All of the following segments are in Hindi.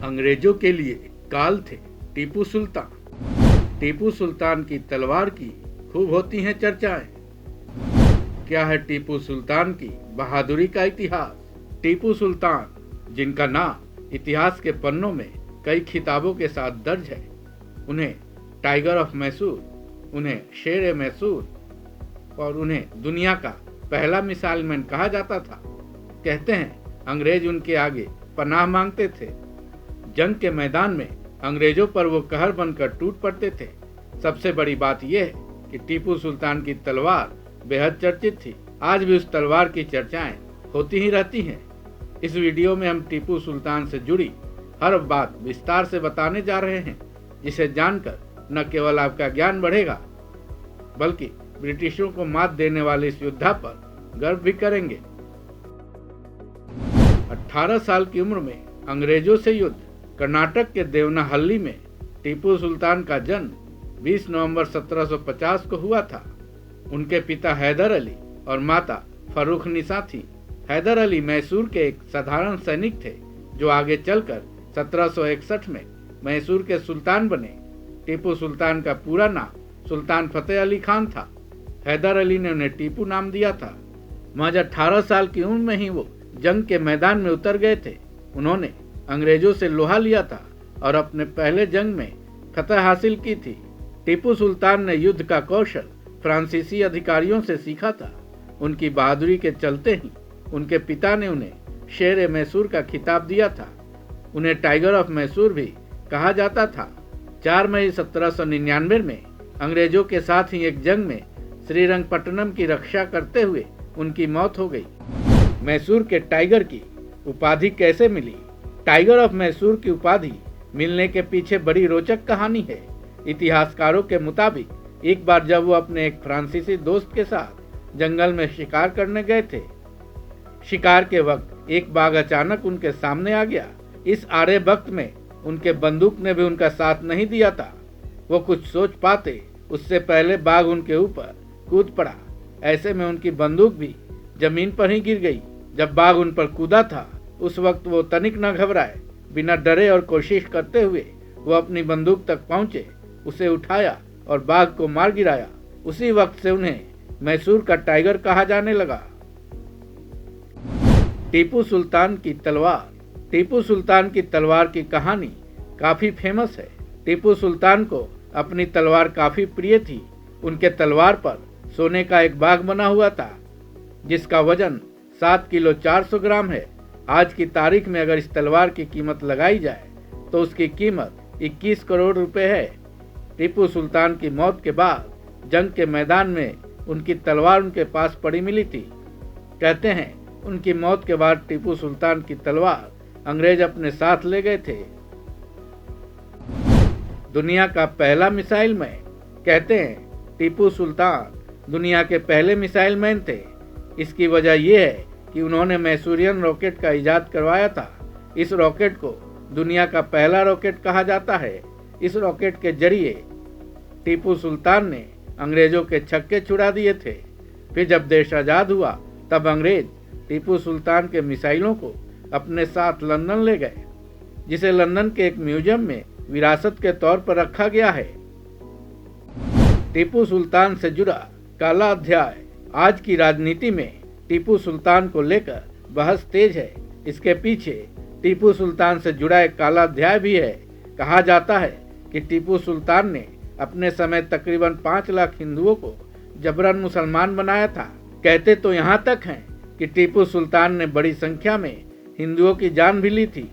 अंग्रेजों के लिए काल थे टीपू सुल्तान। टीपू सुल्तान की तलवार की खूब होती हैं चर्चाएं। क्या है टीपू सुल्तान की बहादुरी का इतिहास? टीपू सुल्तान, जिनका नाम इतिहास के पन्नों में कई खिताबों के साथ दर्ज है, उन्हें टाइगर ऑफ मैसूर, उन्हें शेर मैसूर और उन्हें दुनिया का पहला मिसाइल मैन कहा जाता था। कहते हैं अंग्रेज उनके आगे पनाह मांगते थे। जंग के मैदान में अंग्रेजों पर वो कहर बनकर टूट पड़ते थे। सबसे बड़ी बात यह है कि टीपू सुल्तान की तलवार बेहद चर्चित थी। आज भी उस तलवार की चर्चाएं होती ही रहती हैं। इस वीडियो में हम टीपू सुल्तान से जुड़ी हर बात विस्तार से बताने जा रहे हैं, जिसे जानकर न केवल आपका ज्ञान बढ़ेगा बल्कि ब्रिटिशों को मात देने वाले इस योद्धा पर गर्व भी करेंगे। 18 साल की उम्र में अंग्रेजों से युद्ध। कर्नाटक के देवनाहल्ली में टीपू सुल्तान का जन्म 20 नवंबर 1750 को हुआ था। उनके पिता हैदर अली और माता फर्रुखनिसा थी। हैदर अली मैसूर के एक साधारण सैनिक थे जो आगे चलकर 1761 में मैसूर के सुल्तान बने। टीपू सुल्तान का पूरा नाम सुल्तान फतेह अली खान था। हैदर अली ने उन्हें टीपू नाम दिया था। महज 18 साल की उम्र में ही वो जंग के मैदान में उतर गए थे। उन्होंने अंग्रेजों से लोहा लिया था और अपने पहले जंग में फतह हासिल की थी। टीपू सुल्तान ने युद्ध का कौशल फ्रांसीसी अधिकारियों से सीखा था। उनकी बहादुरी के चलते ही उनके पिता ने उन्हें शेर मैसूर का खिताब दिया था। उन्हें टाइगर ऑफ मैसूर भी कहा जाता था। 4 मई 1799 में अंग्रेजों के साथ ही एक जंग में श्रीरंगपट्टनम की रक्षा करते हुए उनकी मौत हो गई। मैसूर के टाइगर की उपाधि कैसे मिली? टाइगर ऑफ मैसूर की उपाधि मिलने के पीछे बड़ी रोचक कहानी है। इतिहासकारों के मुताबिक एक बार जब वो अपने एक फ्रांसीसी दोस्त के साथ जंगल में शिकार करने गए थे, शिकार के वक्त एक बाघ अचानक उनके सामने आ गया। इस आड़े वक्त में उनके बंदूक ने भी उनका साथ नहीं दिया था। वो कुछ सोच पाते उससे पहले बाघ उनके ऊपर कूद पड़ा। ऐसे में उनकी बंदूक भी जमीन पर ही गिर गई। जब बाघ उन पर कूदा था उस वक्त वो तनिक न घबराए। बिना डरे और कोशिश करते हुए वो अपनी बंदूक तक पहुंचे, उसे उठाया और बाघ को मार गिराया। उसी वक्त से उन्हें मैसूर का टाइगर कहा जाने लगा। टीपू सुल्तान की तलवार। टीपू सुल्तान की तलवार की कहानी काफी फेमस है। टीपू सुल्तान को अपनी तलवार काफी प्रिय थी। उनके तलवार पर सोने का एक बाघ बना हुआ था जिसका वजन 7 किलो 400 ग्राम है। आज की तारीख में अगर इस तलवार की कीमत लगाई जाए तो उसकी कीमत 21 करोड़ रुपए है। टीपू सुल्तान की मौत के बाद जंग के मैदान में उनकी तलवार उनके पास पड़ी मिली थी। कहते हैं उनकी मौत के बाद टीपू सुल्तान की तलवार अंग्रेज अपने साथ ले गए थे। दुनिया का पहला मिसाइल मैन। कहते हैं टीपू सुल्तान दुनिया के पहले मिसाइल मैन थे। इसकी वजह यह है कि उन्होंने मैसूरियन रॉकेट का इजाद करवाया था। इस रॉकेट को दुनिया का पहला रॉकेट कहा जाता है। इस रॉकेट के जरिए टीपू सुल्तान ने अंग्रेजों के छक्के छुड़ा दिए थे। फिर जब देश आज़ाद हुआ तब अंग्रेज टीपू सुल्तान के मिसाइलों को अपने साथ लंदन ले गए, जिसे लंदन के एक म्यूजियम में विरासत के तौर पर रखा गया है। टीपू सुल्तान से जुड़ा काला अध्याय। आज की राजनीति में टीपू सुल्तान को लेकर बहस तेज है। इसके पीछे टीपू सुल्तान से जुड़ा एक काला अध्याय भी है। कहा जाता है कि टीपू सुल्तान ने अपने समय तकरीबन 5 लाख हिंदुओं को जबरन मुसलमान बनाया था। कहते तो यहाँ तक हैं कि टीपू सुल्तान ने बड़ी संख्या में हिंदुओं की जान भी ली थी।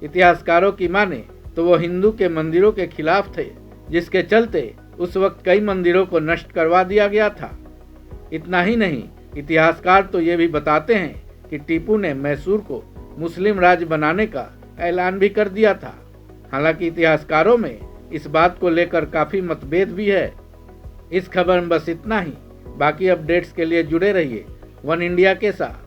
इतिहासकारों की माने तो वो हिंदू के मंदिरों के खिलाफ थे, जिसके चलते उस वक्त कई मंदिरों को नष्ट करवा दिया गया था। इतना ही नहीं, इतिहासकार तो ये भी बताते हैं कि टीपू ने मैसूर को मुस्लिम राज्य बनाने का ऐलान भी कर दिया था। हालांकि इतिहासकारों में इस बात को लेकर काफ़ी मतभेद भी है। इस खबर में बस इतना ही। बाकी अपडेट्स के लिए जुड़े रहिए वन इंडिया के साथ।